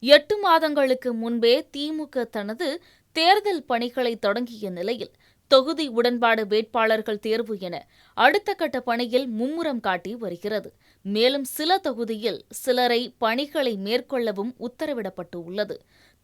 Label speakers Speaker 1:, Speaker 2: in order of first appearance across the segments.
Speaker 1: 8 மாதங்களுக்கு முன்பே திமுக தனது தேர்தல் பணிகளை தொடங்கிய நிலையில் தொகுதி உடன்பாடு வேட்பாளர்கள் தேர்வு என அடுத்த கட்ட பணியில் மும்முரம் காட்டி வருகிறது. மேலும் சில தொகுதியில் சிலரை பணிகளை மேற்கொள்ளவும் உத்தரவிடப்பட்டு உள்ளது.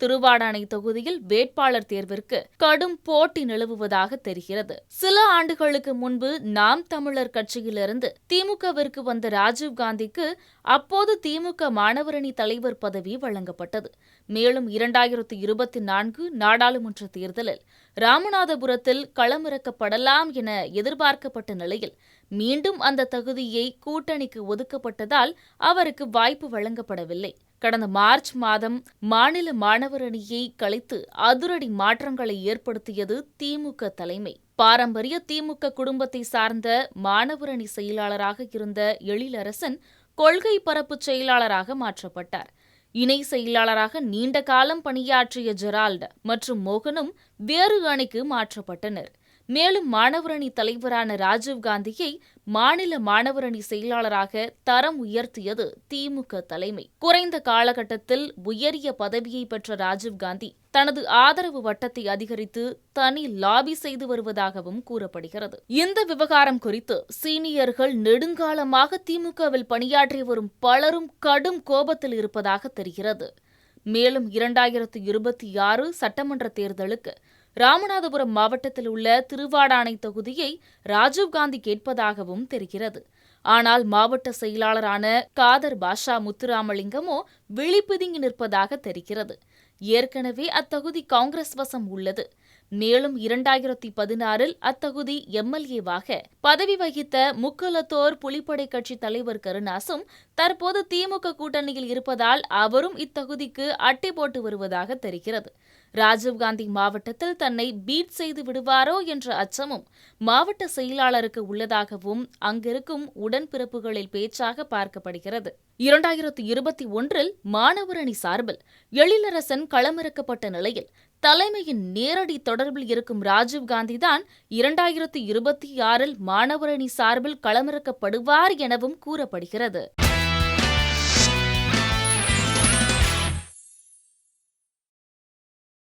Speaker 1: திருவாடானை தொகுதியில் வேட்பாளர் தேர்விற்கு கடும் போட்டி நிலவுவதாக தெரிகிறது. சில ஆண்டுகளுக்கு முன்பு நாம் தமிழர் கட்சியிலிருந்து திமுகவிற்கு வந்த ராஜீவ்காந்திக்கு அப்போது திமுக மாணவரணி தலைவர் பதவி வழங்கப்பட்டது. மேலும் 2024 நாடாளுமன்ற தேர்தலில் ராமநாதபுரத்தில் களமிறக்கப்படலாம் என எதிர்பார்க்கப்பட்ட நிலையில் மீண்டும் அந்த தகுதியை கூட்டணிக்கு ஒதுக்கப்பட்டதால் அவருக்கு வாய்ப்பு வழங்கப்படவில்லை. கடந்த மார்ச் மாதம் மாநில மாணவர் அணியை கலைத்து அதிரடி மாற்றங்களை ஏற்படுத்தியது திமுக தலைமை. பாரம்பரிய திமுக குடும்பத்தை சார்ந்த மாணவர் அணி செயலாளராக இருந்த எழிலரசன் கொள்கை பரப்பு செயலாளராக மாற்றப்பட்டார். இணை செயலாளராக நீண்ட காலம் பணியாற்றிய ஜெரால்ட் மற்றும் மோகனும் வேறு அணிக்கு மாற்றப்பட்டனர். மேலும் மாணவரணி தலைவரான ராஜீவ்காந்தியை மாநில மாணவரணி செயலாளராக தரம் உயர்த்தியது திமுக தலைமை. குறைந்த காலகட்டத்தில் உயரிய பதவியை பெற்ற ராஜீவ்காந்தி தனது ஆதரவு வட்டத்தை அதிகரித்து தனி லாபி செய்து வருவதாகவும் கூறப்படுகிறது. இந்த விவகாரம் குறித்து சீனியர்கள் நெடுங்காலமாக திமுகவில் பணியாற்றி வரும் பலரும் கடும் கோபத்தில் இருப்பதாக தெரிகிறது. மேலும் 2026 சட்டமன்ற தேர்தலுக்கு ராமநாதபுரம் மாவட்டத்தில் உள்ள திருவாடானை தொகுதியை ராஜீவ்காந்தி கேட்பதாகவும் தெரிகிறது. ஆனால் மாவட்ட செயலாளரான காதர் பாஷா முத்துராமலிங்கமோ விழிப்புதுங்கி நிற்பதாக தெரிகிறது. ஏற்கனவே அத்தொகுதி காங்கிரஸ் வசம் உள்ளது. மேலும் 2016 அத்தொகுதி எம்எல்ஏவாக பதவி வகித்த முக்குலத்தோர் புலிப்படை கட்சி தலைவர் கருணாசும் தற்போது திமுக கூட்டணியில் இருப்பதால் அவரும் இத்தொகுதிக்கு அட்டை போட்டு வருவதாக தெரிகிறது. ராஜீவ்காந்தி மாவட்டத்தில் தன்னை பீட் செய்து விடுவாரோ என்ற அச்சமும் மாவட்ட செயலாளருக்கு உள்ளதாகவும் அங்கிருக்கும் உடன்பிறப்புகளில் பேச்சாக பார்க்கப்படுகிறது. 2021 மாணவர் அணி சார்பில் எழிலரசன் களமிறக்கப்பட்ட நிலையில் தலைமையின் நேரடி தொடர்பில் இருக்கும் ராஜீவ்காந்திதான் 2026 மாணவர் அணி சார்பில் களமிறக்கப்படுவார் எனவும் கூறப்படுகிறது.